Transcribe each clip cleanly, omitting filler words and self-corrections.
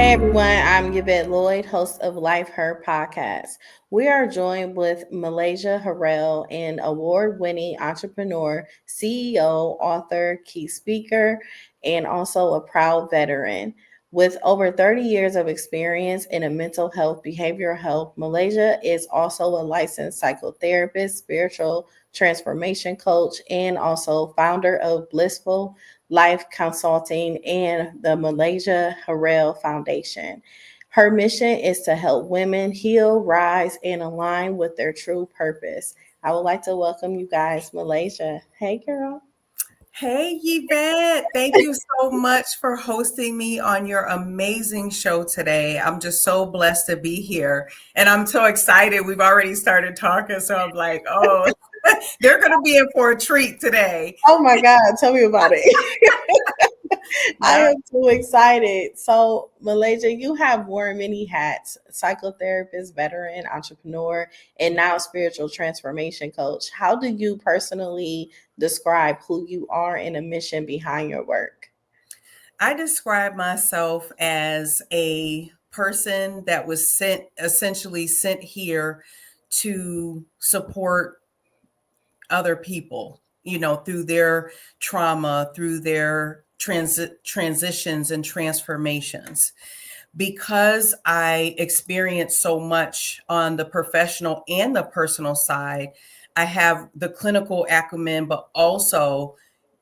everyone, I'm Yvette Lloyd, host of Life Her podcast. We are joined with Malaysia Harrell, an award winning entrepreneur, CEO, author, key speaker, and also a proud veteran. With over 30 years of experience in a mental health, behavioral health, Malaysia is also a licensed psychotherapist, spiritual transformation coach, and also founder of Blissful Life Consulting, and the Malaysia Harrell Foundation. Her mission is to help women heal, rise, and align with their true purpose. I would like to welcome you guys, Malaysia. Hey, girl. Hey, Yvette. Thank you so much for hosting me on your amazing show today. I'm just so blessed to be here. And I'm so excited. We've already started talking. So I'm like, oh, they're going to be in for a treat today. Oh my God, tell me about it. I Yeah. am too excited. So, Malaysia, you have worn many hats: psychotherapist, veteran, entrepreneur, and now spiritual transformation coach. How do you personally describe who you are and the mission behind your work? I describe myself as a person that was essentially sent here to support other people, through their trauma, through their transitions and transformations. Because I experienced so much on the professional and the personal side, I have the clinical acumen, but also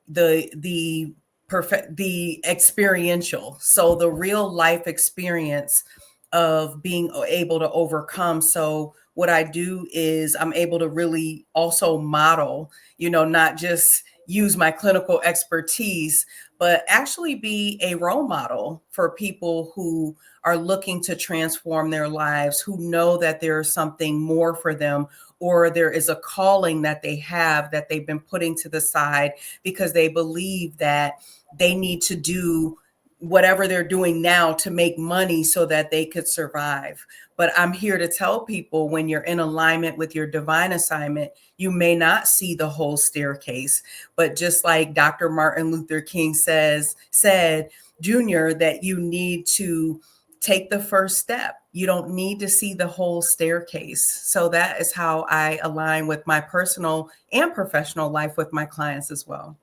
the perfect the experiential, so the real life experience of being able to overcome. So what I do is I'm able to really also model, not just use my clinical expertise, but actually be a role model for people who are looking to transform their lives, who know that there is something more for them, or there is a calling that they have that they've been putting to the side because they believe that they need to do whatever they're doing now to make money so that they could survive. But I'm here to tell people, when you're in alignment with your divine assignment, you may not see the whole staircase. But just like Dr. Martin Luther King said, Junior, that you need to take the first step. You don't need to see the whole staircase. So that is how I align with my personal and professional life with my clients as well.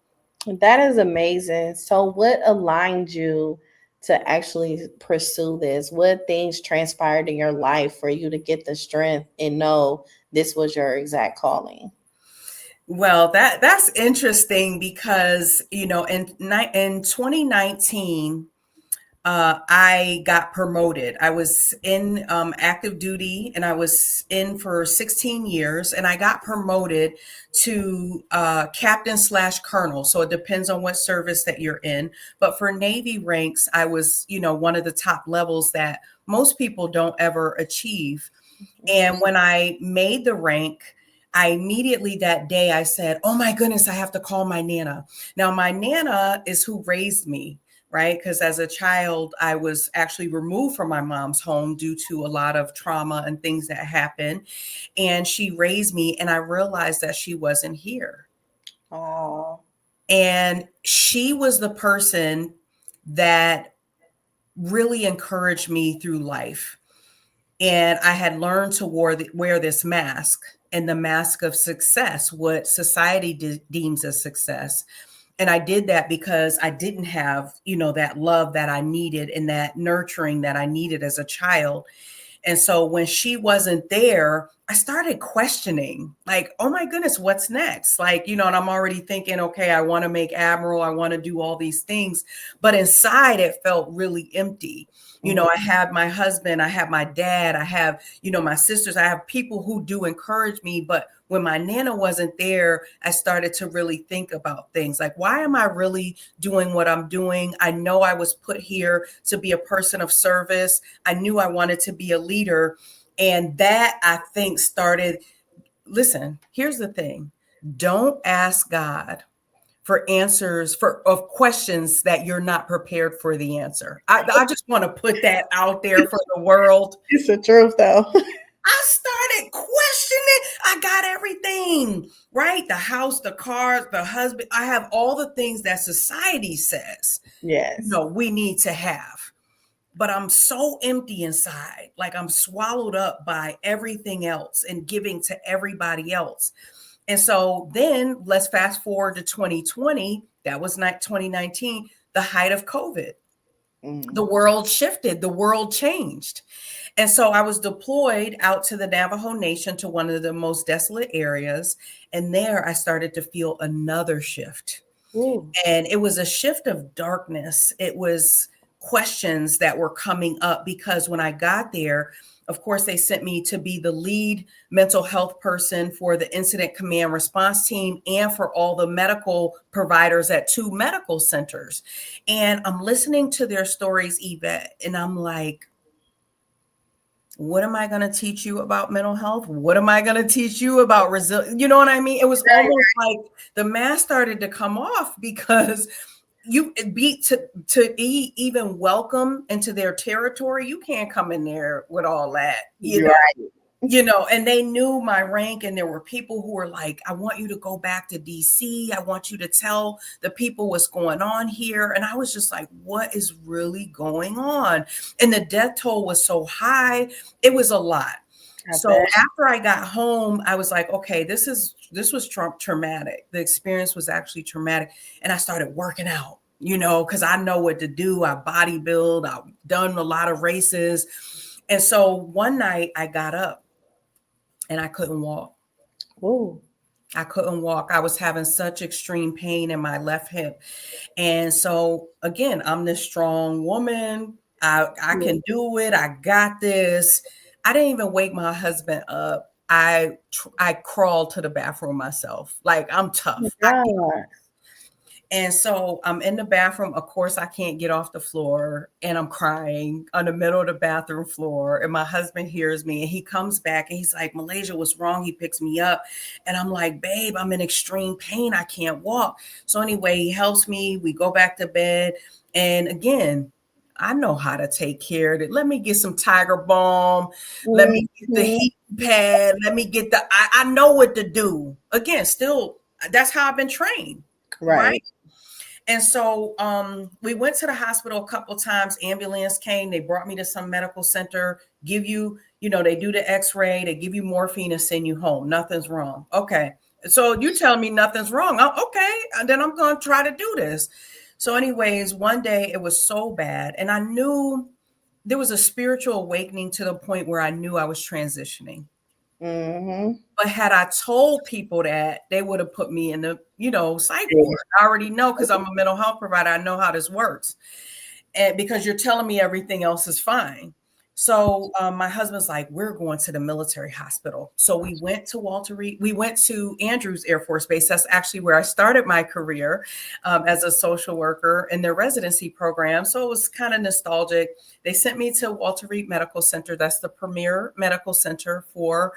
That is amazing. So, what aligned you to actually pursue this? What things transpired in your life for you to get the strength and know this was your exact calling? Well, that's interesting because, in 2019, I got promoted. I was in active duty, and I was in for 16 years, and I got promoted to captain slash colonel. So it depends on what service that you're in. But for Navy ranks, I was, one of the top levels that most people don't ever achieve. And when I made the rank, I immediately that day I said, oh my goodness, I have to call my Nana. Now, my Nana is who raised me, right? Because as a child, I was actually removed from my mom's home due to a lot of trauma and things that happened. And she raised me, and I realized that she wasn't here. Oh, And she was the person that really encouraged me through life. And I had learned to wear this mask, and the mask of success, what society deems as success. And I did that because I didn't have, that love that I needed and that nurturing that I needed as a child. And so when she wasn't there, I started questioning, like, oh my goodness, what's next? Like, and I'm already thinking, okay, I want to make Admiral, I want to do all these things. But inside, it felt really empty. I have my husband, I have my dad, I have, my sisters, I have people who do encourage me. But when my Nana wasn't there, I started to really think about things like, why am I really doing what I'm doing? I know I was put here to be a person of service. I knew I wanted to be a leader. And that, I think, started, listen, here's the thing. Don't ask God for answers of questions that you're not prepared for the answer. I just want to put that out there for the world. it's the truth, though. I started questioning. I got everything, right? The house, the cars, the husband. I have all the things that society says, Yes. we need to have. but I'm so empty inside. Like I'm swallowed up by everything else and giving to everybody else. And so then let's fast forward to 2020. That was not 2019, the height of COVID. The world shifted, the world changed. And so I was deployed out to the Navajo Nation, to one of the most desolate areas. And there I started to feel another shift. Ooh. And it was a shift of darkness. It was questions that were coming up because when I got there, of course, they sent me to be the lead mental health person for the incident command response team and for all the medical providers at 2 medical centers. And I'm listening to their stories, Yvette, and I'm like, what am I going to teach you about mental health? What am I going to teach you about resilience? You know what I mean? It was almost like the mask started to come off because you be to even welcome into their territory. You can't come in there with all that, and they knew my rank, and there were people who were like, I want you to go back to DC. I want you to tell the people what's going on here. And I was just like, what is really going on? And the death toll was so high. It was a lot. So after I got home, I was like, okay, this was traumatic. The experience was actually traumatic. And I started working out, because I know what to do. I bodybuild. I've done a lot of races. And so one night I got up and I couldn't walk. Ooh. I couldn't walk. I was having such extreme pain in my left hip. And so again, I'm this strong woman. I can do it. I got this. I didn't even wake my husband up. I crawled to the bathroom myself. Like, I'm tough. And so I'm in the bathroom. Of course, I can't get off the floor, and I'm crying on the middle of the bathroom floor. And my husband hears me, and he comes back and he's like, Malaysia, what's wrong? He picks me up, and I'm like, babe, I'm in extreme pain. I can't walk. So anyway, he helps me. We go back to bed. And again, I know how to take care of it. Let me get some Tiger Balm. Let me get the heat pad. Let me get I know what to do. Again, still, that's how I've been trained. Right. And so we went to the hospital a couple of times. Ambulance came. They brought me to some medical center, give you, they do the x-ray. They give you morphine and send you home. Nothing's wrong. Okay. So you tell me nothing's wrong. Okay. And then I'm going to try to do this. So anyways, one day it was so bad. And I knew there was a spiritual awakening to the point where I knew I was transitioning. But had I told people that, they would have put me in the, psych ward. I already know, because I'm a mental health provider. I know how this works. And because you're telling me everything else is fine. So my husband's like, we're going to the military hospital. So we went to Walter Reed. We went to Andrews Air Force Base. That's actually where I started my career as a social worker in their residency program. So it was kind of nostalgic. They sent me to Walter Reed Medical Center. That's the premier medical center for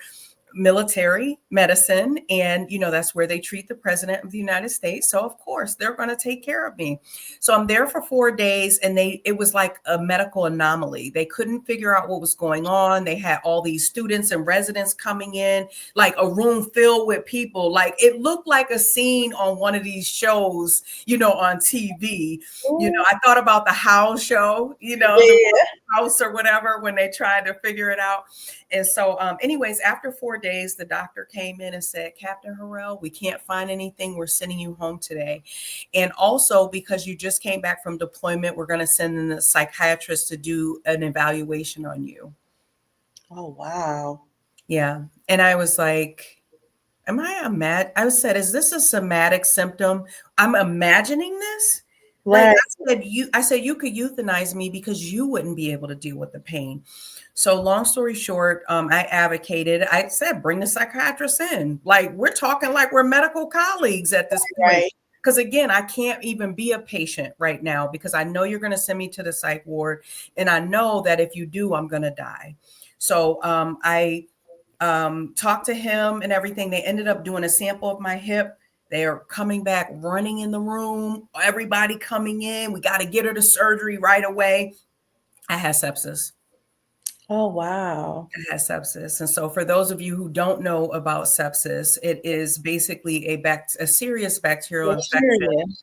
military medicine. And, that's where they treat the president of the United States. So of course they're going to take care of me. So I'm there for 4 days, and it was like a medical anomaly. They couldn't figure out what was going on. They had all these students and residents coming in, like a room filled with people. Like, it looked like a scene on one of these shows, on TV. I thought about the House show, the House or whatever, when they tried to figure it out. And so anyways, after 4 days, the doctor came in and said, Captain Harrell, we can't find anything. We're sending you home today. And also, because you just came back from deployment, we're going to send in the psychiatrist to do an evaluation on you. Oh, wow. Yeah. And I was like, I said, is this a somatic symptom? I'm imagining this. Right. Like I said, you could euthanize me because you wouldn't be able to deal with the pain. So long story short, I advocated. I said, bring the psychiatrist in. Like, we're talking like we're medical colleagues at this point. Right. Because again, I can't even be a patient right now because I know you're going to send me to the psych ward. And I know that if you do, I'm going to die. So I talked to him and everything. They ended up doing a sample of my hip. They are coming back, running in the room. Everybody coming in. We got to get her to surgery right away. I had sepsis. Oh, wow. I had sepsis. And so for those of you who don't know about sepsis, it is basically a serious bacterial infection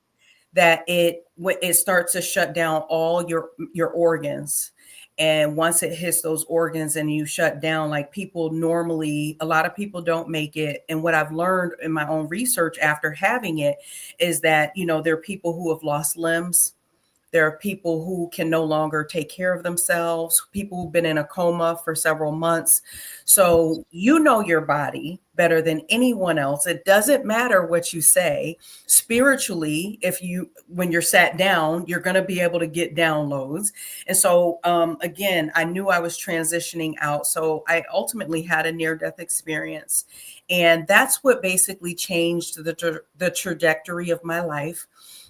that it starts to shut down all your organs. And once it hits those organs and you shut down, like people normally, a lot of people don't make it. And what I've learned in my own research after having it is that, there are people who have lost limbs. There are people who can no longer take care of themselves, people who've been in a coma for several months. So you know your body better than anyone else. It doesn't matter what you say. Spiritually, when you're sat down, you're going to be able to get downloads. And so, again, I knew I was transitioning out. So I ultimately had a near-death experience. And that's what basically changed the trajectory of my life,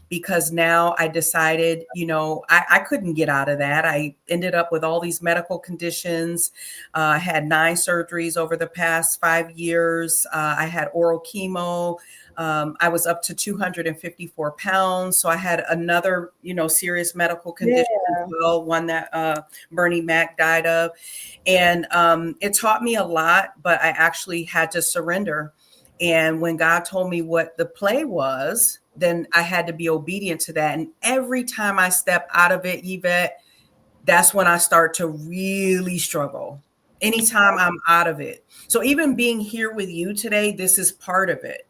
because now I decided, I couldn't get out of that. I ended up with all these medical conditions. I had 9 surgeries over the past 5 years. I had oral chemo. I was up to 254 pounds. So I had another, serious medical condition as well, one that Bernie Mac died of. And it taught me a lot, but I actually had to surrender. And when God told me what the play was, then I had to be obedient to that. And every time I step out of it, Yvette, that's when I start to really struggle. Anytime I'm out of it. So even being here with you today, this is part of it.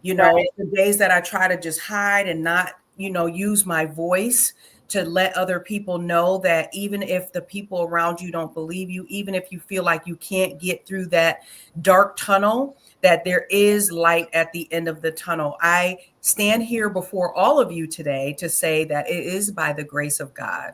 Right. The days that I try to just hide and not, use my voice to let other people know that even if the people around you don't believe you, even if you feel like you can't get through that dark tunnel, that there is light at the end of the tunnel. I stand here before all of you today to say that it is by the grace of God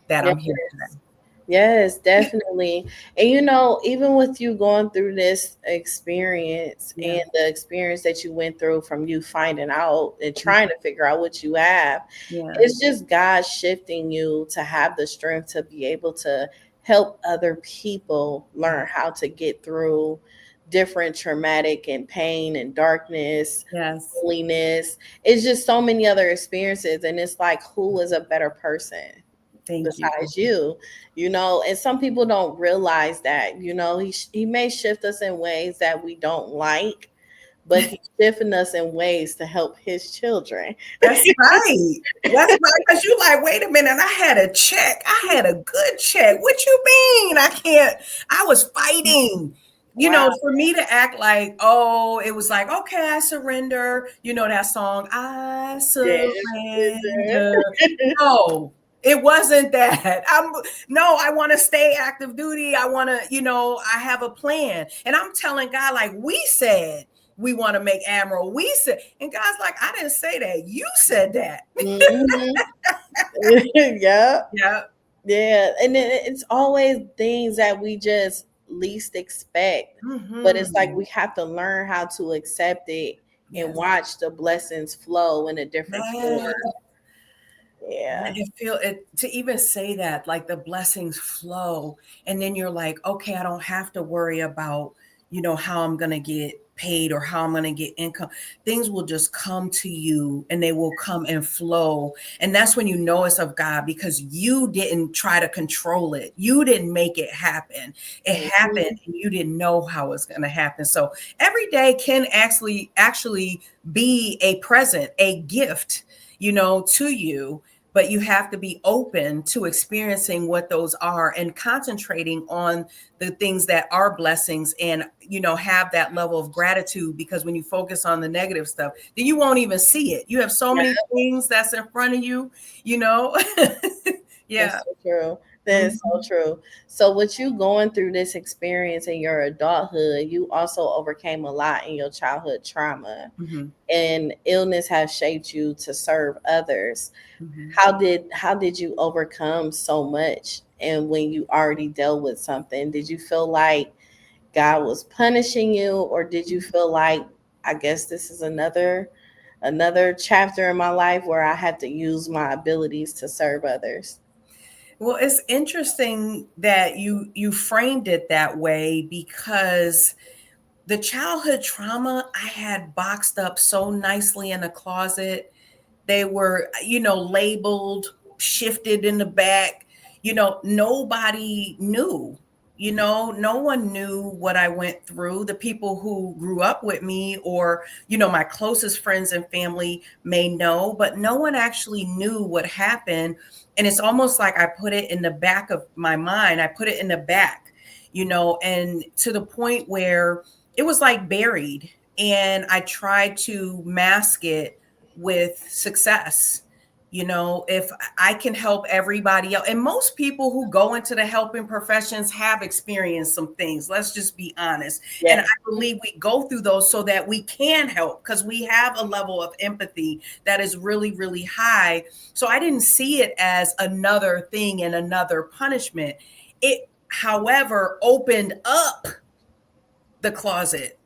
that Yes. I'm here today. Yes, definitely. And even with you going through this experience Yeah. and the experience that you went through from you finding out and trying to figure out what you have, Yeah. it's just God shifting you to have the strength to be able to help other people learn how to get through different traumatic and pain and darkness, Yes. loneliness. It's just so many other experiences. And it's like, who is a better person Thank you. besides you? And some people don't realize that. He may shift us in ways that we don't like, but he's shifting us in ways to help his children. That's right. That's right. Because you like, wait a minute, I had a check. I had a good check. What you mean? I was fighting. Wow. For me to act like, oh, it was like, okay, I surrender. That song, I Yes. surrender. No, it wasn't that. I want to stay active duty. I want to, I have a plan. And I'm telling God, like, we said we want to make Admiral. We said, and God's like, I didn't say that. You said that. Mhm. Yeah. Yeah. Yeah. And then it's always things that we just least expect. But it's like Mm-hmm. we have to learn how to accept it and Yes. watch the blessings flow in a different Yeah. form. Yeah. It feel it to even say that, like the blessings flow, and then you're like, okay, I don't have to worry about, how I'm gonna get paid or how I'm gonna get income. Things will just come to you and they will come and flow. And that's when you know it's of God, because you didn't try to control it. You didn't make it happen. It happened Mhm. and you didn't know how it's gonna happen. So every day can actually be a present, a gift, to you, but you have to be open to experiencing what those are and concentrating on the things that are blessings, and have that level of gratitude, because when you focus on the negative stuff, then you won't even see it. You have so Yeah, many things that's in front of you. Yeah. that's so true. That is so Mhm. true. So, with you going through this experience in your adulthood, you also overcame a lot in your childhood trauma, Mhm. and illness has shaped you to serve others. Mhm. How did you overcome so much? And when you already dealt with something, did you feel like God was punishing you, or did you feel like, I guess this is another chapter in my life where I had to use my abilities to serve others? Well, it's interesting that you framed it that way, because the childhood trauma I had boxed up so nicely in a closet. They were, labeled, shifted in the back. Nobody knew. No one knew what I went through. The people who grew up with me, or, my closest friends and family may know, but no one actually knew what happened. And it's almost like I put it in the back of my mind. I put it in the back, and to the point where it was like buried. And I tried to mask it with success. If I can help everybody else, and most people who go into the helping professions have experienced some things, let's just be honest. And I Yes. believe we go through those so that we can help, because we have a level of empathy that is really, really high. So I didn't see it as another thing and another punishment. It, however, opened up the closet,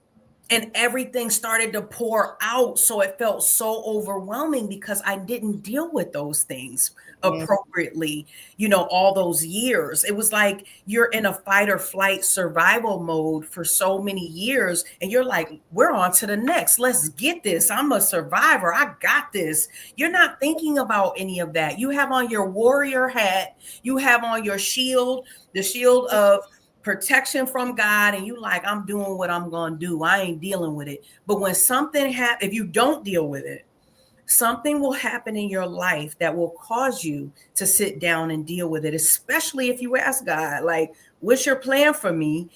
and everything started to pour out. So it felt so overwhelming because I didn't deal with those things Mm, appropriately, all those years. It was like you're in a fight or flight survival mode for so many years. And you're like, we're on to the next. Let's get this. I'm a survivor. I got this. You're not thinking about any of that. You have on your warrior hat, you have on your shield, the shield of protection from God, and you like, I'm doing what I'm going to do. I ain't dealing with it. But when something happens, if you don't deal with it, something will happen in your life that will cause you to sit down and deal with it, especially if you ask God, like, what's your plan for me?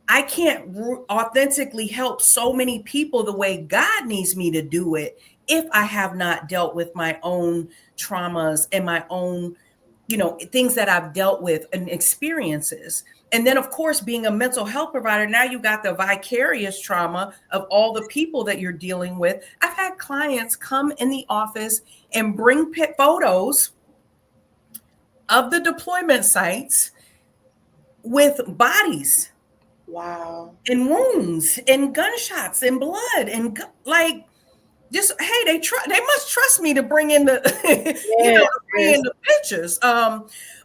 I can't authentically help so many people the way God needs me to do it if I have not dealt with my own traumas and my own, things that I've dealt with and experiences. And then, of course, being a mental health provider, now you got the vicarious trauma of all the people that you're dealing with. I've had clients come in the office and bring photos of the deployment sites with bodies wow. and wounds and gunshots and blood and like, just, hey, they must trust me to bring in the Yes, to bring in yes, the pictures.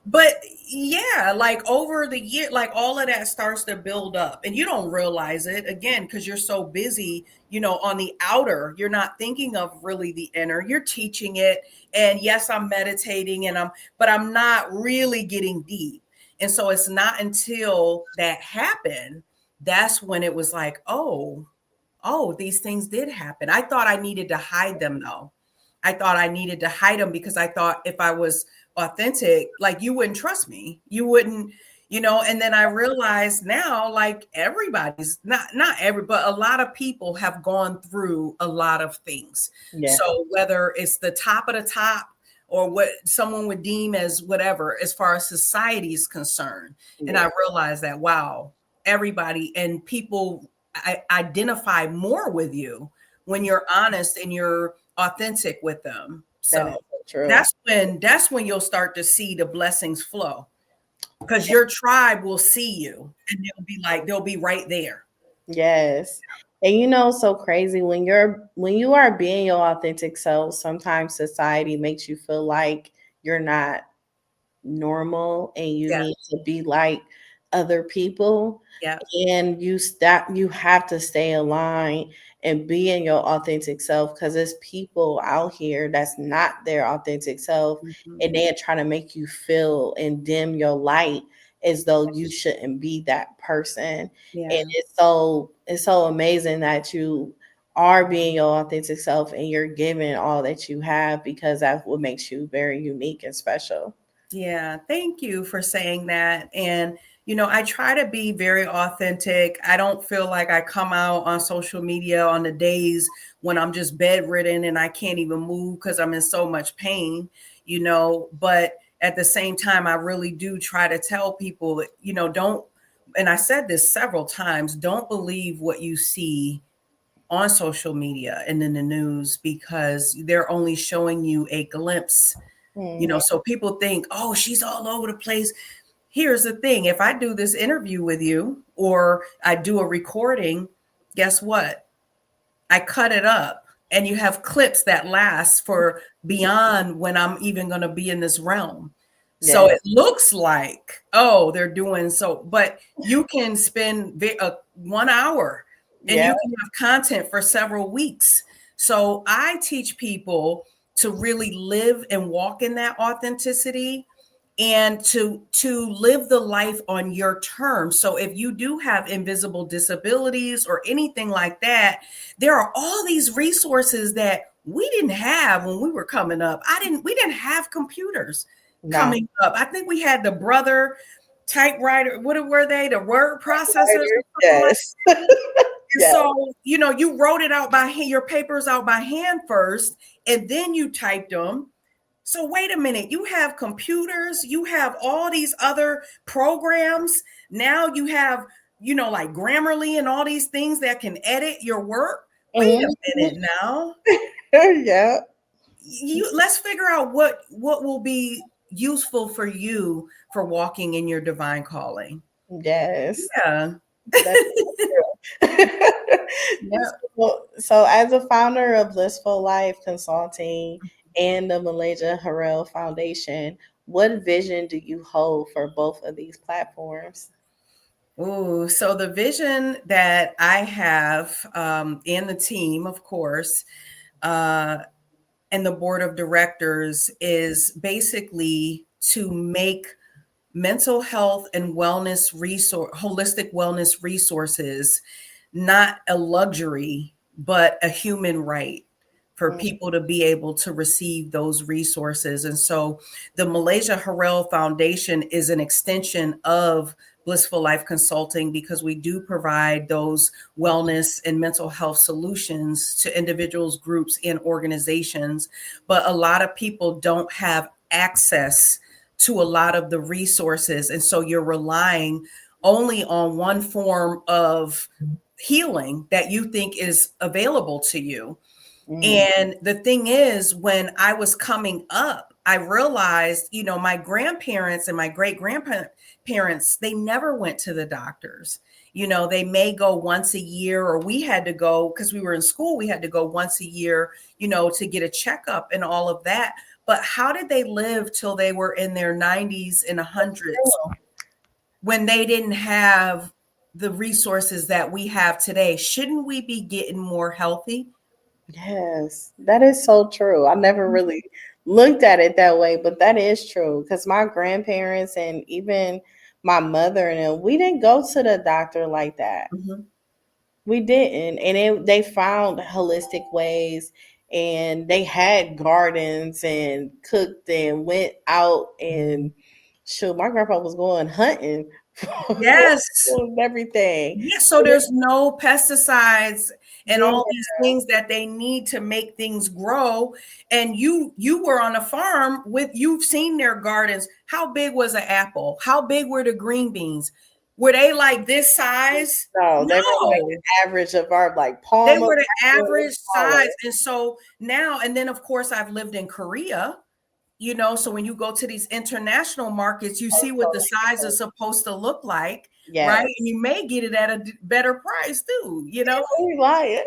But yeah, like over the year, like all of that starts to build up, and you don't realize it, again, because you're so busy, on the outer. You're not thinking of really the inner. You're teaching it, and yes, I'm meditating, but I'm not really getting deep. And so it's not until that happened, that's when it was like, oh, these things did happen. I thought I needed to hide them, though. I thought I needed to hide them because I thought if I was authentic, like, you wouldn't trust me. You wouldn't, and then I realized now, like, everybody's not every, but a lot of people have gone through a lot of things. yes, So whether it's the top of the top or what someone would deem as whatever, as far as society is concerned. And yes, I realized that, wow, everybody and people, I identify more with you when you're honest and you're authentic with them. that is So so true. that's when you'll start to see the blessings flow, because your tribe will see you and they'll be right there. Yes. And so crazy when you are being your authentic self, sometimes society makes you feel like you're not normal and you Yeah. need to be like other people, Yeah. and you have to stay aligned and be in your authentic self, because there's people out here that's not their authentic self, Mhm. and they're trying to make you feel and dim your light as though you shouldn't be that person. And Yeah. it's so amazing that you are being your authentic self and you're giving all that you have, because that's what makes you very unique and special. Yeah, thank you for saying that. And, I try to be very authentic. I don't feel like I come out on social media on the days when I'm just bedridden and I can't even move because I'm in so much pain, but at the same time, I really do try to tell people, don't, and I said this several times, don't believe what you see on social media and in the news, because they're only showing you a glimpse. Mhm. So people think, oh, she's all over the place. Here's the thing. If I do this interview with you or I do a recording, guess what? I cut it up and you have clips that last for beyond when I'm even going to be in this realm. So Yes, it looks like, oh, they're doing so, but you can spend 1 hour and yeah, you can have content for several weeks. So I teach people to really live and walk in that authenticity. and to live the life on your terms. So if you do have invisible disabilities or anything like that, there are all these resources that we didn't have when we were coming up. We didn't have computers No. coming up. I think we had the brother typewriter. What were they? The word processors or something like Yes. that. And Yes. so, you wrote it out by hand, your papers out by hand first, and then you typed them. So wait a minute, you have computers, you have all these other programs. Now you have, like Grammarly and all these things that can edit your work. Wait a Mhm. minute now. Yeah. Let's figure out what will be useful for you for walking in your divine calling. Yes. Yeah. That's true. Yeah. So, as a founder of Blissful Life Consulting and the Malaysia Harrell Foundation, what vision do you hold for both of these platforms? Oh, so the vision that I have, in the team, of course, uh, and the board of directors is basically to make mental health and holistic wellness resources not a luxury, but a human right for Mm, people to be able to receive those resources. And so the Malaysia Harrell Foundation is an extension of Blissful Life Consulting, because we do provide those wellness and mental health solutions to individuals, groups, and organizations. But a lot of people don't have access to a lot of the resources. And so you're relying only on one form of healing that you think is available to you. mm, And the thing is, when I was coming up, I realized, my grandparents and my great grandparents, they never went to the doctors. They may go once a year, or we had to go because we were in school, we had to go once a year, to get a checkup and all of that. But how did they live till they were in their 90s and hundreds when they didn't have the resources that we have today? Shouldn't we be getting more healthy? yes, that is so true. I never really looked at it that way, but that is true because my grandparents and even my mother and them, we didn't go to the doctor like that. Mhm. We didn't, and they found holistic ways, and they had gardens and cooked and went out and shoot. My grandpa was going hunting for Yes. everything. Yeah, so there's no pesticides and Yeah, all these things that they need to make things grow. And you were on a farm you've seen their gardens. How big was an apple? How big were the green beans? Were they like this size? no, they were like No. the average of our like They palm of were the our hand average smaller. size. And so now, and then of course I've lived in Korea, so when you go to these international markets, you Oh, see what the totally size is different. supposed to look like, right? Yes. And you may get it at a better price too. We lying.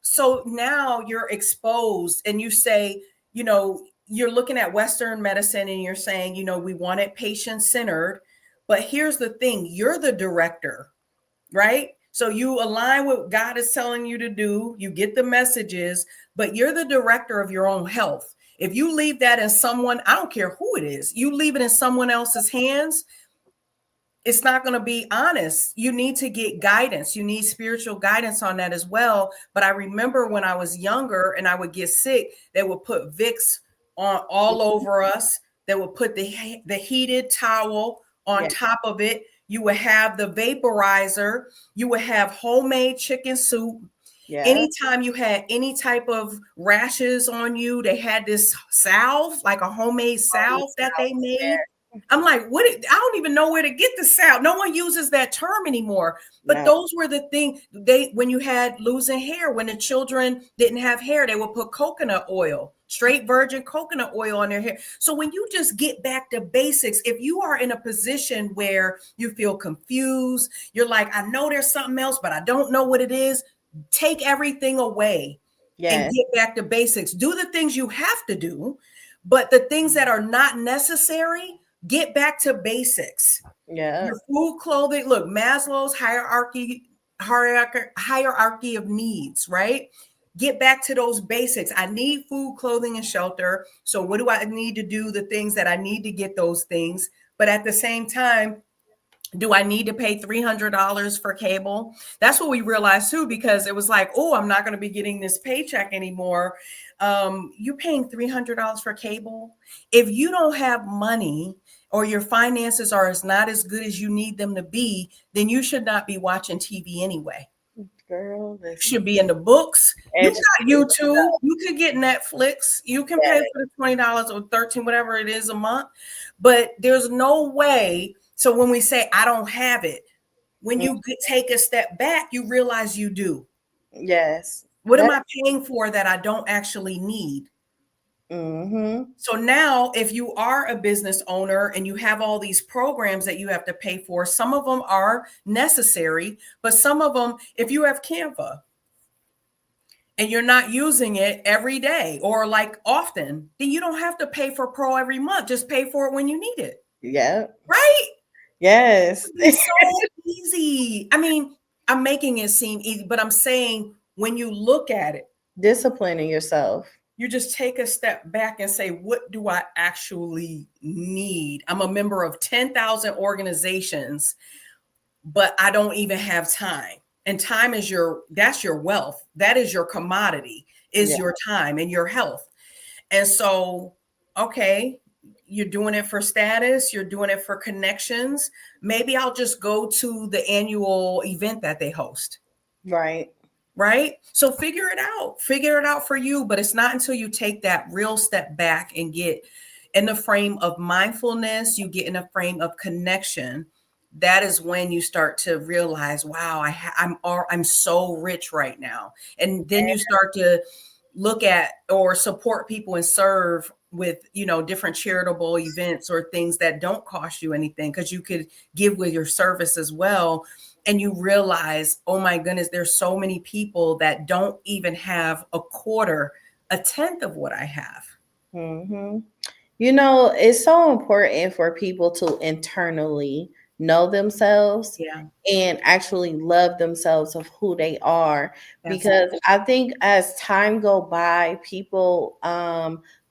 So now you're exposed, and you say, you're looking at Western medicine, and you're saying, we want it patient centered. But here's the thing: you're the director, right? So you align with what God is telling you to do, you get the messages, but you're the director of your own health. If you leave that in someone, I don't care who it is, you leave it in someone else's hands, it's not going to be honest. You need to get guidance. You need spiritual guidance on that as well. But I remember when I was younger and I would get sick, they would put Vicks on all over us. They would put the heated towel on Yeah. top of it. You would have the vaporizer. You would have homemade chicken soup. Yeah. Anytime you had any type of rashes on you, they had this salve, like a homemade salve that they made. I'm like, I don't even know where to get the salve. No one uses that term anymore. But No. those were the things when you had losing hair, when the children didn't have hair, they would put coconut oil, straight virgin coconut oil on their hair. So when you just get back to basics, if you are in a position where you feel confused, you're like, I know there's something else, but I don't know what it is, take everything away and Yes. get back to basics. Do the things you have to do, but the things that are not necessary, get back to basics. Yeah. Your food, clothing, look, Maslow's hierarchy of needs, right? get back to those basics. I need food, clothing, and shelter. So what do I need to do? The things that I need to get those things. But at the same time, do I need to pay $300 for cable? That's what we realized too, because it was like, oh, I'm not going to be getting this paycheck anymore. You paying $300 for cable? If you don't have money or your finances are not as good as you need them to be, then you should not be watching TV anyway. Girl, You listen. should be in the books. You Educate got YouTube. yourself. You could get Netflix. You can pay Yeah. for the $20 or 13, whatever it is a month. But there's no way. So when we say I don't have it, when you take a step back, you realize you do. Yes. What am That. I paying for that I don't actually need? Mm-hmm. So now, if you are a business owner and you have all these programs that you have to pay for, some of them are necessary, but some of them, if you have Canva, and you're not using it every day or like often, then you don't have to pay for Pro every month. Just pay for it when you need it. Yeah. Right? Yes. It's so easy. I mean, I'm making it seem easy, but I'm saying when you look at it, Disciplining yourself. you just take a step back and say, what do I actually need? I'm a member of 10,000 organizations, but I don't even have time. And time is that's your wealth. That is your commodity, is Yeah. your time and your health. And so, okay, you're doing it for status, you're doing it for connections. Maybe I'll just go to the annual event that they host. Right. Right. So figure it out for you. But it's not until you take that real step back and get in the frame of mindfulness, you get in a frame of connection. That is when you start to realize, wow, I'm so rich right now. And then you start to look at or support people and serve with, different charitable events or things that don't cost you anything, because you could give with your service as well. And you realize, oh my goodness, there's so many people that don't even have a quarter, a tenth of what I have. Mm-hmm. It's so important for people to internally know themselves Yeah. and actually love themselves of who they are. Yes. Because I think as time go by, people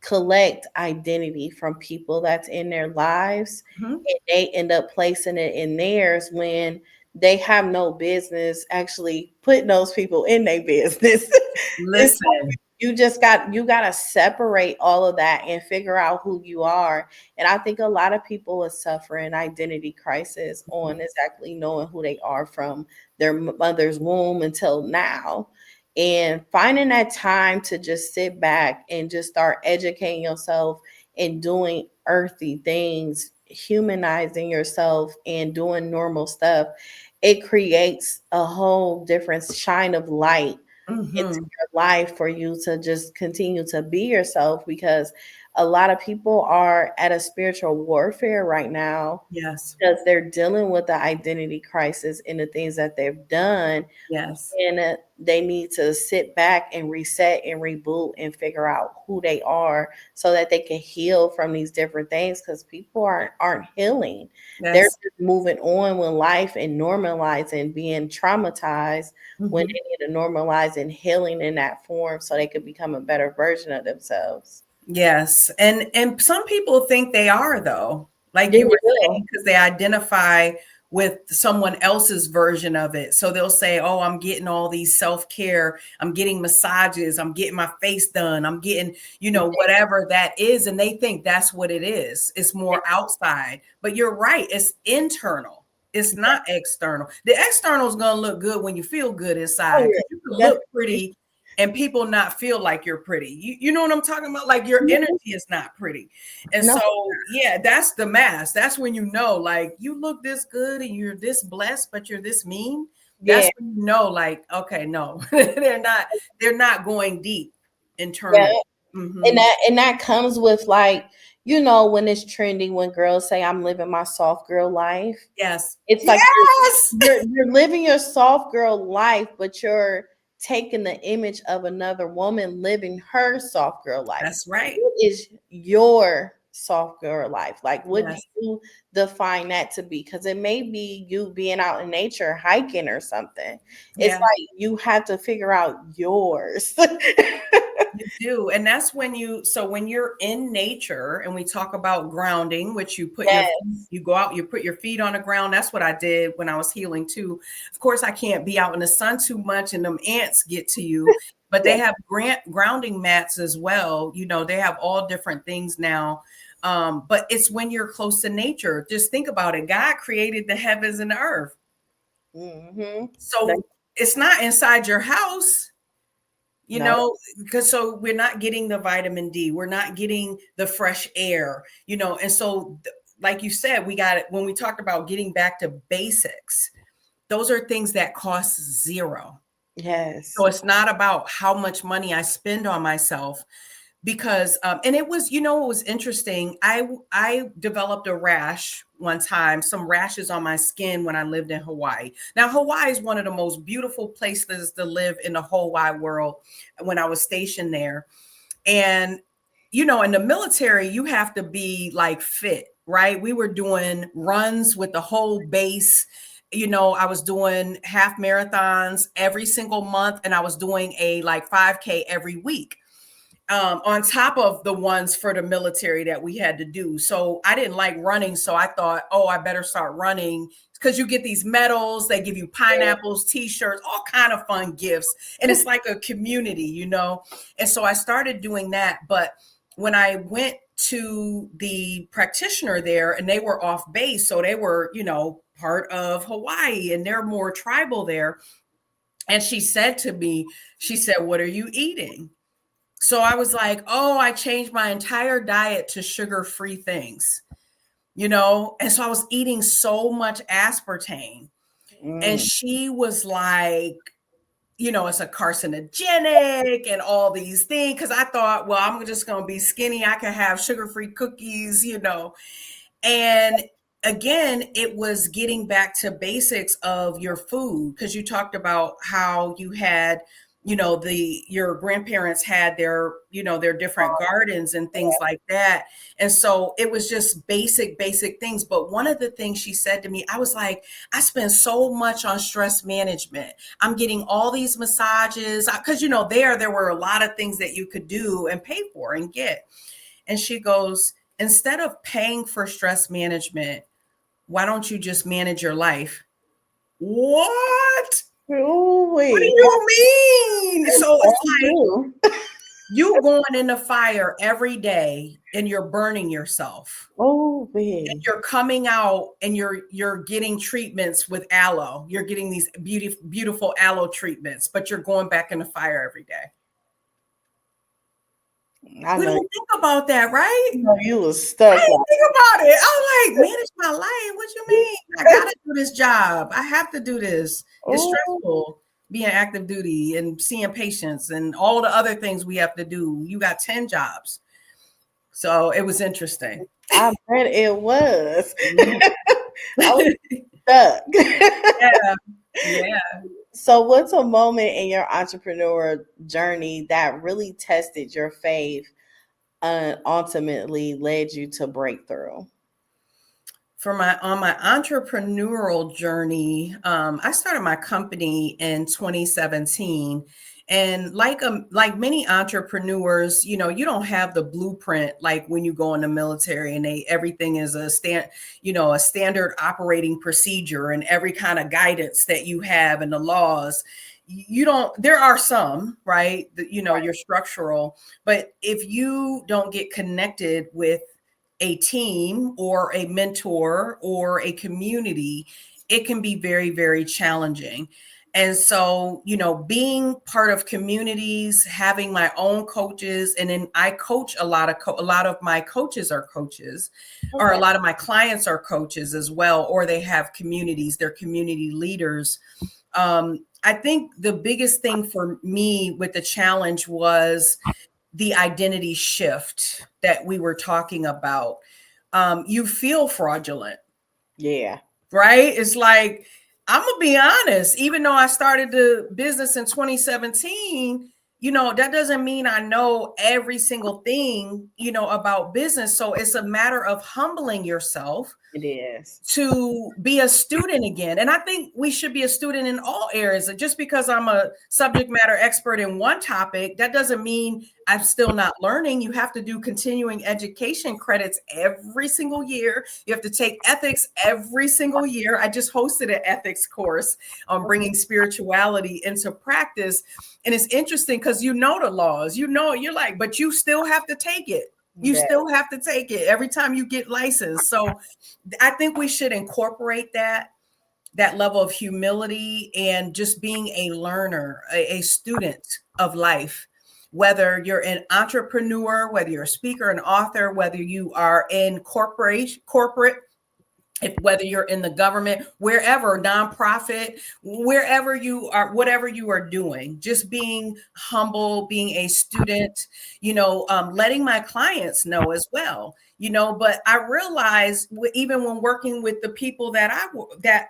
collect identity from people that's in their lives, Mm-hmm. and they end up placing it in theirs when they have no business actually putting those people in their business. It's Listen. you gotta separate all of that and figure out who you are. And I think a lot of people are suffering identity crisis on exactly knowing who they are from their mother's womb until now. And finding that time to just sit back and just start educating yourself and doing earthy things, humanizing yourself and doing normal stuff, it creates a whole different shine of light into Mm-hmm. your life for you to just continue to be yourself, because a lot of people are at a spiritual warfare right now Yes. because they're dealing with the identity crisis in the things that they've done, Yes. and they need to sit back and reset and reboot and figure out who they are so that they can heal from these different things, because people aren't healing. They're Yes. just moving on with life and normalizing being traumatized when Mm-hmm. they need to normalize and healing in that form so they could become a better version of themselves. Yes. And some people think they are, though, like Yeah, you you were saying, will. because they identify with someone else's version of it. So they'll say, oh, I'm getting all these self-care, I'm getting massages, I'm getting my face done, I'm getting, whatever that is. And they think that's what it is. It's more outside. But you're right, it's internal. It's not external. The external is going to look good when you feel good Oh inside, because you can yeah, look pretty and people not feel like you're pretty. You know what I'm talking about? Like your definitely. energy is not pretty. And No, so, yeah, that's the mask. That's when you know, like, you look this good and you're this blessed, but you're this mean. yeah, That's when you know, like, okay, no, they're not going deep yeah. internally. And Mm-hmm. that comes with, like, when it's trending, when girls say I'm living my soft girl life. Yes. It's like Yes. you're living your soft girl life, but you're taking the image of another woman living her soft girl life. That's right. What is your soft girl life? Like, what do Yes. you define that to be? Because it may be you being out in nature, hiking or something. It's Yeah. like you have to figure out yours. You do. And that's when when you're in nature and we talk about grounding, which Yes. you go out, you put your feet on the ground. That's what I did when I was healing too. Of course, I can't be out in the sun too much and them ants get to you, but Yeah. they have grounding mats as well. They have all different things now. But it's when you're close to nature. Just think about it. God created the heavens and the earth. Mm-hmm. So it's not inside your house. No. Because so we're not getting the vitamin D, we're not getting the fresh air, and so like you said, we got it when we talked about getting back to basics. Those are things that cost zero. Yes. So it's not about how much money I spend on myself, because and it was, it was interesting. I developed a rash one time, some rashes on my skin when I lived in Hawaii. Now Hawaii is one of the most beautiful places to live in the whole wide world when I was stationed there. And in the military you have to be like fit, right? We were doing runs with the whole base. I was doing half marathons every single month, and I was doing a like 5K every week, on top of the ones for the military that we had to do. So I didn't like running. So I thought, oh, I better start running, because you get these medals, they give you pineapples, t-shirts, all kind of fun gifts. And it's like a community. And so I started doing that. But when I went to the practitioner there, and they were off base, so they were, part of Hawaii, and they're more tribal there. And she said to me, she said, "What are you eating?" So I was like, oh, I changed my entire diet to sugar-free things, And so I was eating so much aspartame. And Mm. she was like, it's a carcinogenic and all these things. Cause I thought, well, I'm just going to be skinny. I can have sugar-free cookies. And again, it was getting back to basics of your food, because you talked about how you had, your grandparents had their different gardens and things like that. And so it was just basic things. But one of the things she said to me, I was like, I spend so much on stress management. I'm getting all these massages, because there were a lot of things that you could do and pay for and get. And she goes, instead of paying for stress management, why don't you just manage your life? What? Ooh, What do wait. you mean? So it's like True. you going in the fire every day and you're burning yourself. Oh, And wait. you're coming out and you're getting treatments with aloe. You're getting these beautiful aloe treatments, but you're going back in the fire every day. I We know, don't think about that, right? you was stuck. I didn't think about it. I'm like, manage my life. What you mean? I gotta do this job. I have to do this. It's Oh, stressful being active duty and seeing patients and all the other things we have to do. You got 10 jobs. So it was interesting. I bet it was. Mhm. I was stuck. Yeah. Yeah. So, what's a moment in your entrepreneur journey that really tested your faith and ultimately led you to breakthrough? On my entrepreneurial journey, I started my company in 2017. And like many entrepreneurs, you don't have the blueprint like when you go in the military, and everything is a standard operating procedure, and every kind of guidance that you have and the laws. You don't, there are some, right? You're structural, but if you don't get connected with a team or a mentor or a community, it can be very, very challenging. And so, being part of communities, having my own coaches, and then I coach a lot of my coaches are coaches, or a Okay. lot of my clients are coaches as well, or they have communities, they're community leaders. I think the biggest thing for me with the challenge was the identity shift that we were talking about. You feel fraudulent, Yeah. right? It's like, I'm gonna be honest, even though I started the business in 2017, that doesn't mean I know every single thing, about business. So it's a matter of humbling yourself It is. to be a student again. And I think we should be a student in all areas. Just because I'm a subject matter expert in one topic, that doesn't mean I'm still not learning. You have to do continuing education credits every single year. You have to take ethics every single year. I just hosted an ethics course on bringing spirituality into practice. And it's interesting because the laws, you're like, but you still have to take it. You still have to take it every time you get licensed. So I think we should incorporate that level of humility and just being a learner, a student of life, whether you're an entrepreneur, whether you're a speaker, an author, whether you are in corporate, whether you're in the government, wherever, nonprofit, wherever you are, whatever you are doing, just being humble, being a student, letting my clients know as well, but I realize even when working with the people that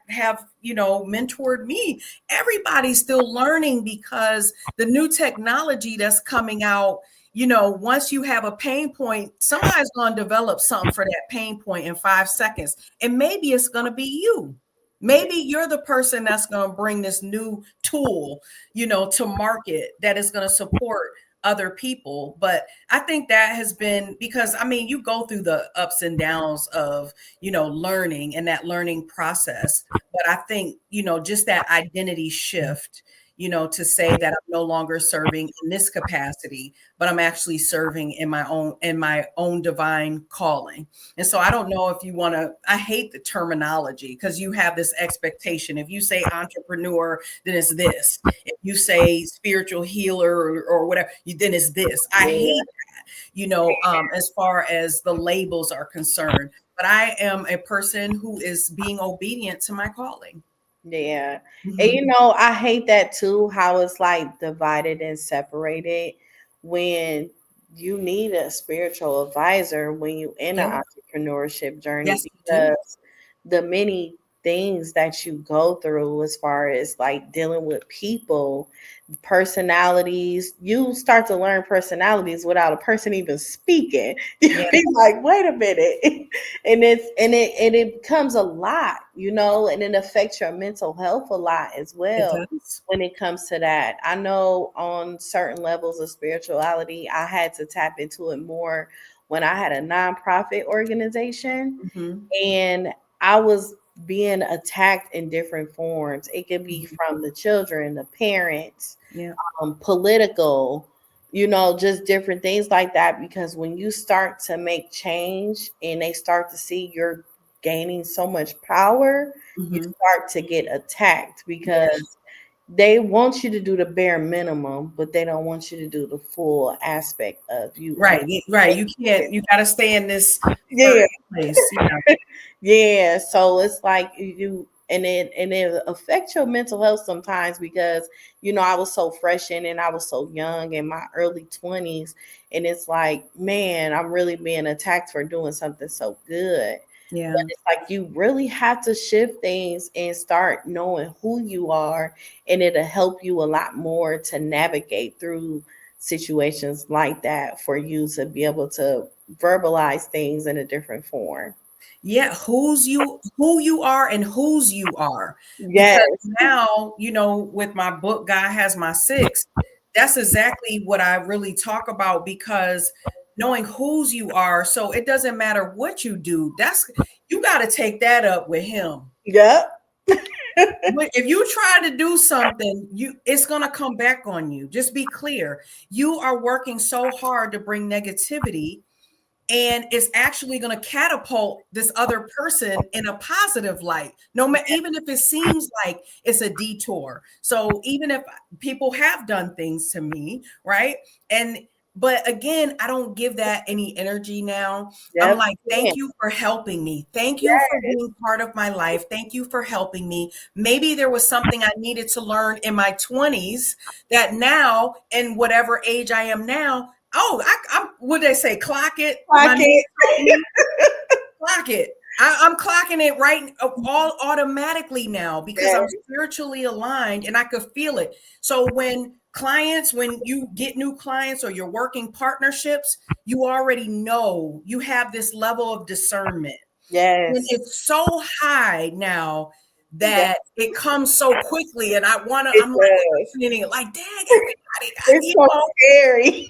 have, mentored me, everybody's still learning because the new technology that's coming out, once you have a pain point, somebody's going to develop something for that pain point in 5 seconds. And maybe it's going to be you. Maybe you're the person that's going to bring this new tool, to market that is going to support other people. But I think that has been because, you go through the ups and downs of, learning and that learning process. But I think, just that identity shift, to say that I'm no longer serving in this capacity, but I'm actually serving in my own divine calling. And so I don't know if you want to, I hate the terminology because you have this expectation. If you say entrepreneur, then it's this. If you say spiritual healer or whatever, then it's this. I hate that, as far as the labels are concerned. But I am a person who is being obedient to my calling. Yeah. Mm-hmm. And I hate that too, how it's like divided and separated when you need a spiritual advisor when you in an Yeah. entrepreneurship journey Yes, you do. because the many things that you go through as far as like dealing with people, personalities, you start to learn personalities without a person even speaking. You Yeah, be like, wait a minute. And it becomes a lot, and it affects your mental health a lot as it well does. when it comes to that. I know on certain levels of spirituality, I had to tap into it more when I had a nonprofit organization Mm-hmm. and I was being attacked in different forms. It could be Mm-hmm. from the children, the parents, Yeah. political, just different things like that. Because when you start to make change and they start to see you're gaining so much power, you Mm-hmm. start to get attacked Yeah. because they want you to do the bare minimum, but they don't want you to do the full aspect of you. Right. Right. You can't. You got to stay in this Yeah, certain place. Yeah. yeah. So it's like and it affects your mental health sometimes because I was so fresh in and I was so young in my early 20s, and it's like, man, I'm really being attacked for doing something so good. But Yeah. it's like you really have to shift things and start knowing who you are, and it'll help you a lot more to navigate through situations like that for you to be able to verbalize things in a different form. Yeah, who you are and whose you are. Because Yes. now, with my book, God Has My Six, that's exactly what I really talk about because knowing whose you are, so it doesn't matter what you do. You got to take that up with him. Yep. If you try to do something, it's going to come back on you. Just be clear. You are working so hard to bring negativity, and it's actually going to catapult this other person in a positive light, no matter, even if it seems like it's a detour. So even if people have done things to me, right, but again, I don't give that any energy now. I'm Yep. like, Yeah. thank you for helping me, thank you for being part of my life, thank you for helping me. Maybe there was something I needed to learn in my 20s that now, in whatever age I am now, oh, I'm what they say, clock it. My Clock man it. told me, clock it. I'm clocking it right all automatically now because I'm Yes. spiritually aligned and I could feel it. So when clients, when you get new clients or you're working partnerships, you already know you have this level of discernment. And Yes. it's so high now Yes, that it comes so quickly. And it I'm like does. questioning it, like, dang, everybody, It's so scary.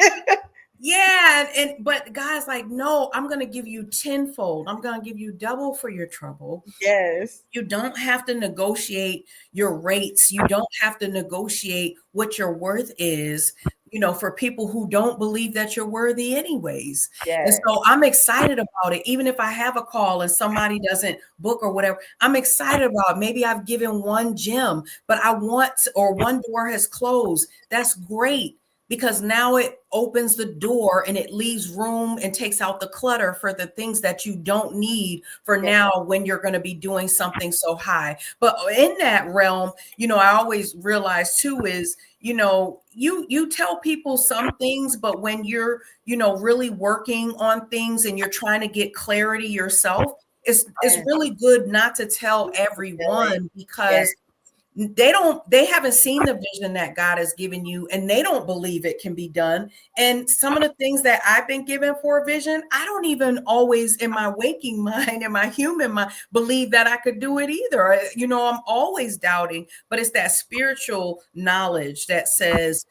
yeah. But God's like, no, I'm going to give you tenfold. I'm going to give you double for your trouble. Yes. You don't have to negotiate your rates. You don't have to negotiate what your worth is, for people who don't believe that you're worthy anyways. And Yes. so I'm excited about it. Even if I have a call and somebody doesn't book or whatever, I'm excited about it. Maybe I've given one gem, but or one door has closed. That's great, because now it opens the door and it leaves room and takes out the clutter for the things that you don't need for Yes. now when you're going to be doing something so high. But in that realm, I always realize too is, you tell people some things, but when you're, really working on things and you're trying to get clarity yourself, it's really good not to tell everyone, Yes. because they haven't seen the vision that God has given you, and they don't believe it can be done. And some of the things that I've been given for a vision, I don't even always in my waking mind, in my human mind, believe that I could do it either. I'm always doubting, but it's that spiritual knowledge that says,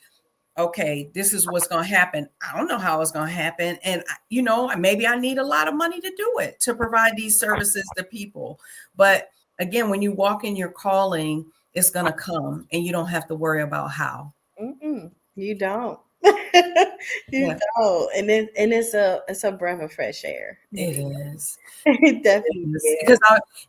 okay, this is what's going to happen. I don't know how it's going to happen. And, maybe I need a lot of money to do it, to provide these services to people. But again, when you walk in your calling, it's going to come and you don't have to worry about how. Mm-mm, you don't. You Yeah, don't. And it's a breath of fresh air. it is. It definitely Because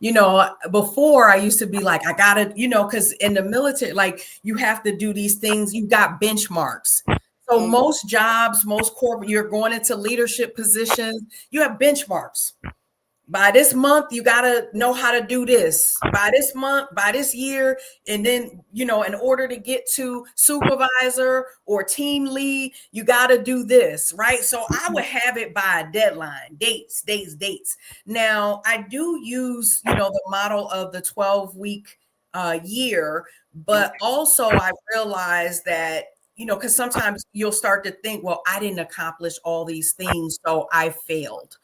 is. before I used to be like, I gotta, because in the military, like, you have to do these things, you got benchmarks. So Mm, most jobs, most corporate, you're going into leadership positions, you have benchmarks. By this month, you got to know how to do this. By this month, by this year. And then, in order to get to supervisor or team lead, you got to do this, right? So I would have it by a deadline, dates. Now, I do use, the model of the 12-week year, but also I realized that, because sometimes you'll start to think, well, I didn't accomplish all these things, so I failed.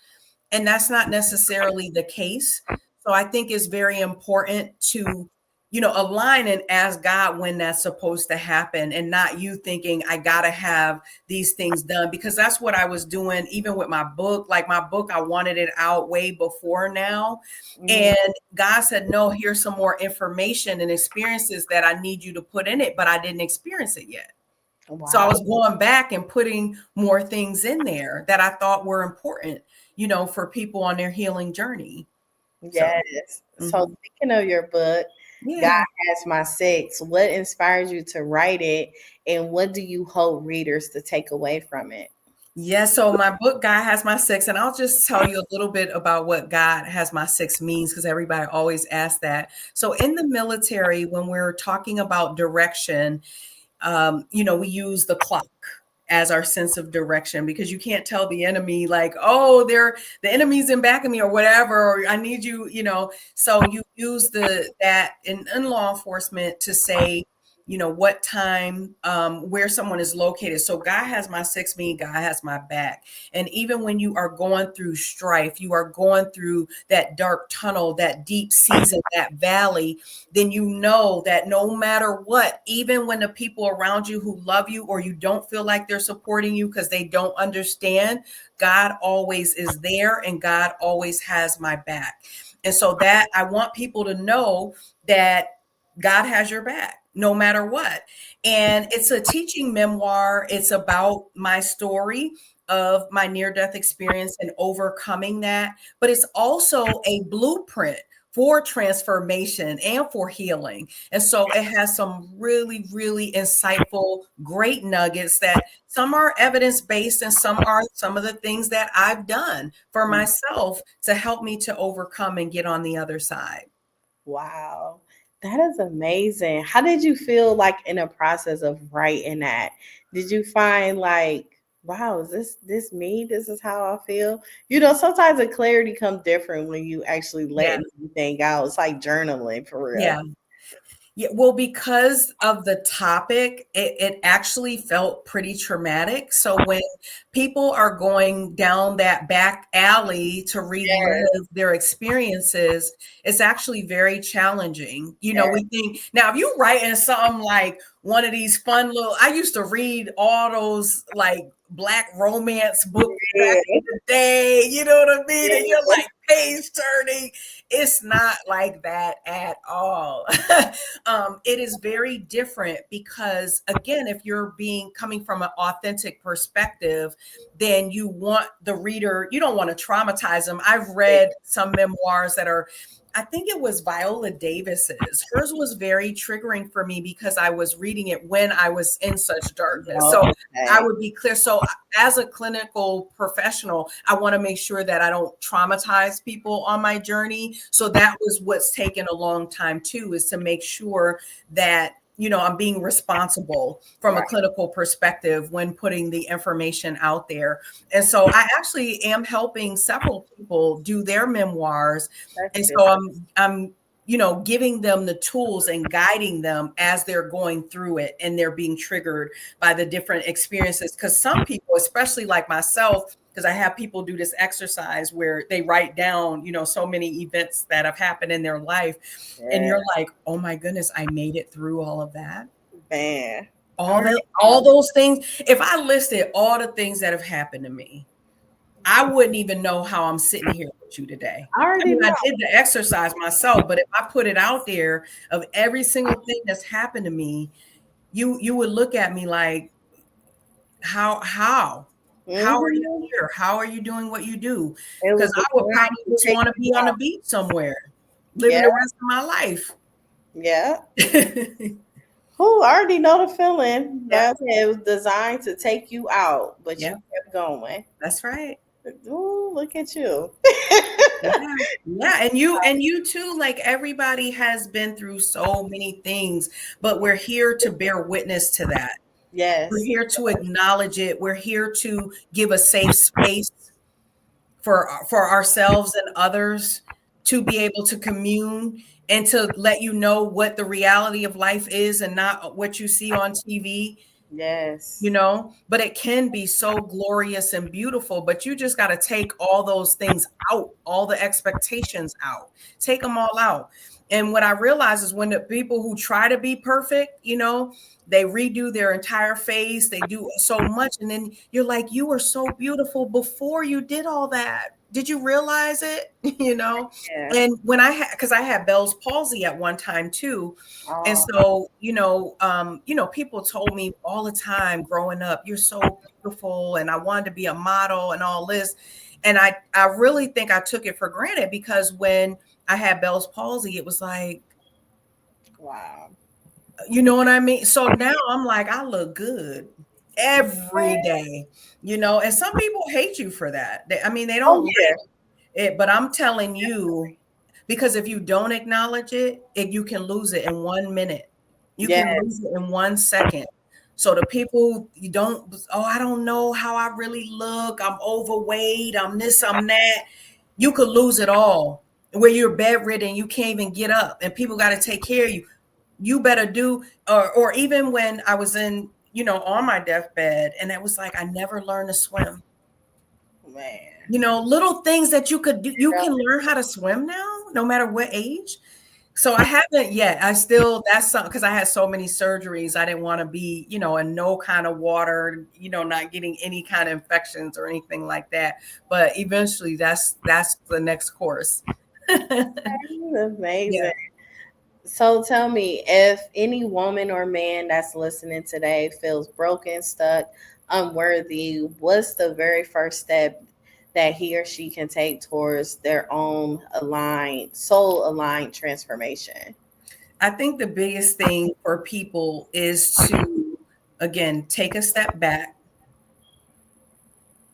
And that's not necessarily the case. So I think it's very important to, align and ask God when that's supposed to happen, and not you thinking, I got to have these things done, because that's what I was doing. Even with my book, like my book, I wanted it out way before now. mm, And God said, no, here's some more information and experiences that I need you to put in it, but I didn't experience it yet. So I wow. was going back and putting more things in there that I thought were important, for people on their healing journey. So, Yes. So mhm. speaking of your book, God Yeah. Has My Six, what inspires you to write it, and what do you hope readers to take away from it? Yeah. So my book, God Has My Six, and I'll just tell you a little bit about what God Has My Six means, because everybody always asks that. So in the military, when we're talking about direction, we use the clock as our sense of direction, because you can't tell the enemy, like, oh, the enemy's in back of me or whatever, or I need you, so you use that in law enforcement to say, what time, where someone is located. So God has my six mean God has my back. And even when you are going through strife, you are going through that dark tunnel, that deep season, that valley, then you know that no matter what, even when the people around you who love you, or you don't feel like they're supporting you because they don't understand, God always is there, and God always has my back. And so that I want people to know that God has your back no matter what. And it's a teaching memoir. It's about my story of my near-death experience and overcoming that, but it's also a blueprint for transformation and for healing. And so it has some really, really insightful, great nuggets that some are evidence-based, and some are some of the things that I've done for myself to help me to overcome and get on the other side. Wow. That is amazing. How did you feel like in the process of writing that? Did you find like, wow, is this me? This is how I feel? Sometimes the clarity comes different when you actually Yeah. letting everything out. It's like journaling for real. Yeah. Yeah, well, because of the topic, it actually felt pretty traumatic. So when people are going down that back alley to Yes, relive their experiences, it's actually very challenging. yes, We think now if you write in something like one of these fun little, I used to read all those like Black romance books back in yeah, the day, you know what I mean? And you're yeah. like page turning. It's not like that at all. It is very different because, again, if you're being coming from an authentic perspective, then you want the reader, you don't want to traumatize them. I've read some memoirs that are, I think it was Viola Davis's. Hers was very triggering for me because I was reading it when I was in such darkness. So I Okay. would be clear. So as a clinical professional, I want to make sure that I don't traumatize people on my journey. So that was what's taken a long time too, is to make sure that I'm being responsible from a Right. clinical perspective when putting the information out there. And so I actually am helping several people do their memoirs. That's And good. so I'm giving them the tools and guiding them as they're going through it and they're being triggered by the different experiences. Because some people, especially like myself, because I have people do this exercise where they write down, so many events that have happened in their life. And Yeah, you're like, oh my goodness, I made it through all of that. man. I All already the all know. those things. If I listed all the things that have happened to me, I wouldn't even know how I'm sitting here with you today. I I already mean, I know. did the exercise myself, but if I put it out there of every single thing that's happened to me, you would look at me like, how are you Hmm. here? How are you doing what you do? It Because was a I would journey probably to just take want to you be on the out. beach somewhere, living Yeah, the rest of my life. yeah. Who I already know the feeling. Yeah, Like I said, it was designed to take you out, but you yeah, kept going. that's right. Ooh, look at you. Yeah. Yeah, and you too, like everybody has been through so many things, but we're here to bear witness to that. We're Yes, here to acknowledge it. We're here to give a safe space for ourselves and others to be able to commune and to let you know what the reality of life is and not what you see on TV. yes, But it can be so glorious and beautiful, but you just got to take all those things out, all the expectations out, take them all out. And what I realize is when the people who try to be perfect, they redo their entire face, they do so much, and then you're like, you were so beautiful before you did all that. Did you realize it? yeah. And when because I had Bell's palsy at one time too, and Oh, so, people told me all the time growing up, you're so beautiful. And I wanted to be a model and all this. And I really think I took it for granted because when I had Bell's palsy, it was like, wow. you know what I mean? So now I'm like, I look good every day, and some people hate you for that. I mean, they Oh don't yeah, it, but I'm telling you, because if you don't acknowledge it, you can lose it in 1 minute. You can lose yes, it in 1 second. So the people you don't, oh, I don't know how I really look. I'm overweight. I'm this, I'm that. You could lose it all where you're bedridden. You can't even get up and people got to take care of you. You better do, or even when I was in, on my deathbed and it was like, I never learned to swim. man. Little things that you could do. You Yeah. can learn how to swim now, no matter what age. So I haven't yet. I still, that's something because I had so many surgeries. I didn't want to be, in no kind of water, not getting any kind of infections or anything like that. But eventually that's the next course. Yeah. Amazing. So tell me, if any woman or man that's listening today feels broken, stuck, unworthy, what's the very first step that he or she can take towards their own soul aligned transformation? I think the biggest thing for people is to, again, take a step back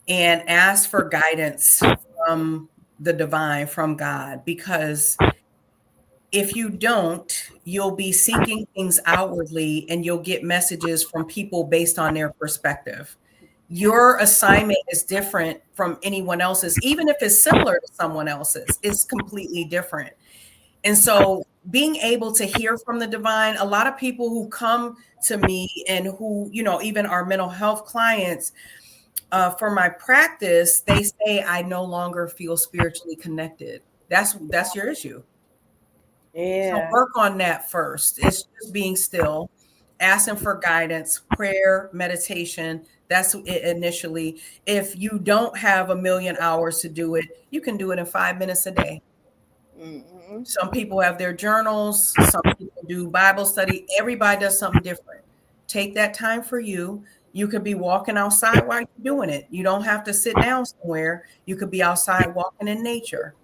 and ask for guidance from the divine, from God, because if you don't, you'll be seeking things outwardly and you'll get messages from people based on their perspective. Your assignment is different from anyone else's, even if it's similar to someone else's, it's completely different. And so being able to hear from the divine. A lot of people who come to me and who, even our mental health clients, for my practice, they say, I no longer feel spiritually connected. That's your issue. So Yeah. work on that first. It's just being still, asking for guidance, prayer, meditation. That's it initially. If you don't have a million hours to do it, you can do it in 5 minutes a day. Mm-hmm. Some people have their journals, some people do Bible study. Everybody does something different. Take that time for you. You could be walking outside while you're doing it. You don't have to sit down somewhere. You could be outside walking in nature.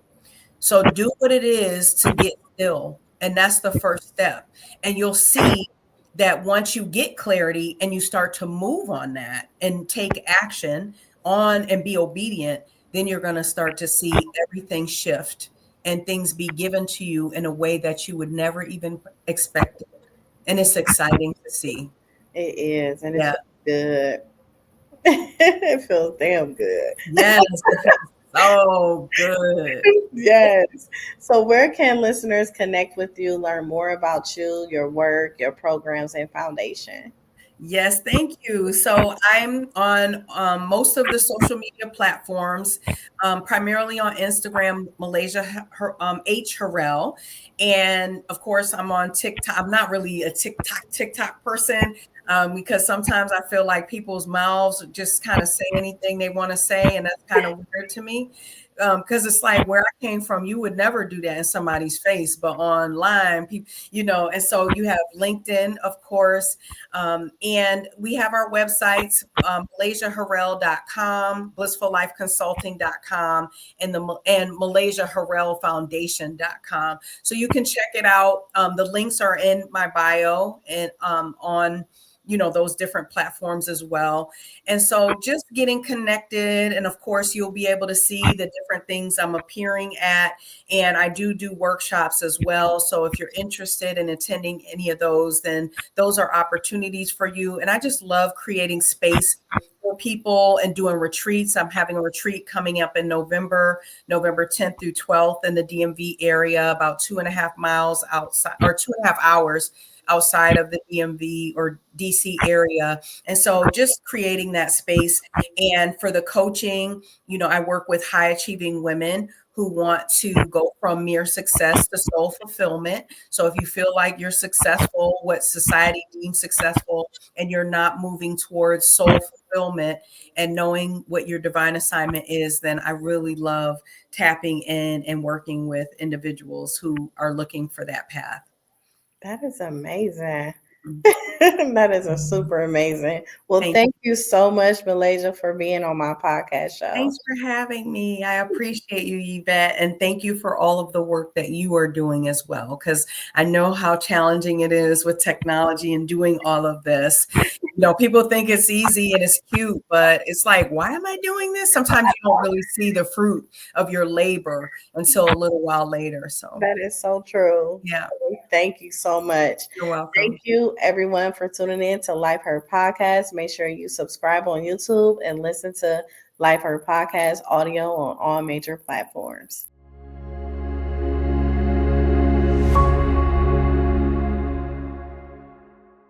So do what it is to get still. And that's the first step. And you'll see that once you get clarity and you start to move on that and take action on and be obedient, then you're going to start to see everything shift and things be given to you in a way that you would never even expect it. And it's exciting to see. It is, and it Yeah. feels good. It feels damn good. Yes. It feels so good. Yes. So, where can listeners connect with you, learn more about you, your work, your programs, and foundation? Yes, thank you. So I'm on most of the social media platforms, primarily on Instagram, Malaysia H Harrell, and of course I'm on TikTok. I'm not really a TikTok person, because sometimes I feel like people's mouths just kind of say anything they want to say, and that's kind of weird to me. Because it's like where I came from, you would never do that in somebody's face, but online, people, and so you have LinkedIn, of course, and we have our websites, MalaysiaHarrell.com, BlissfulLifeConsulting.com, and MalaysiaHarrellFoundation.com. So you can check it out. The links are in my bio and on those different platforms as well. And so just getting connected, and of course you'll be able to see the different things I'm appearing at, and I do workshops as well. So if you're interested in attending any of those, then those are opportunities for you. And I just love creating space for people and doing retreats. I'm having a retreat coming up in November 10th through 12th in the DMV area, about 2.5 miles outside, or 2.5 hours outside of the DMV or DC area. And so just creating that space. And for the coaching, I work with high achieving women who want to go from mere success to soul fulfillment. So if you feel like you're successful, what society deems successful, and you're not moving towards soul fulfillment and knowing what your divine assignment is, then I really love tapping in and working with individuals who are looking for that path. That is amazing. Mhm. That is a super amazing. Well, Thank thank you so much, Malaysia, for being on my podcast show. Thanks for having me. I appreciate you, Yvette, and thank you for all of the work that you are doing as well, because I know how challenging it is with technology and doing all of this. People think it's easy and it's cute, but it's like, why am I doing this? Sometimes you don't really see the fruit of your labor until a little while later. So, That is so true. yeah, Thank you so much. you're welcome. Thank you, everyone, for tuning in to Life Heard Podcast. Make sure you subscribe on YouTube and listen to Life Heard Podcast audio on all major platforms.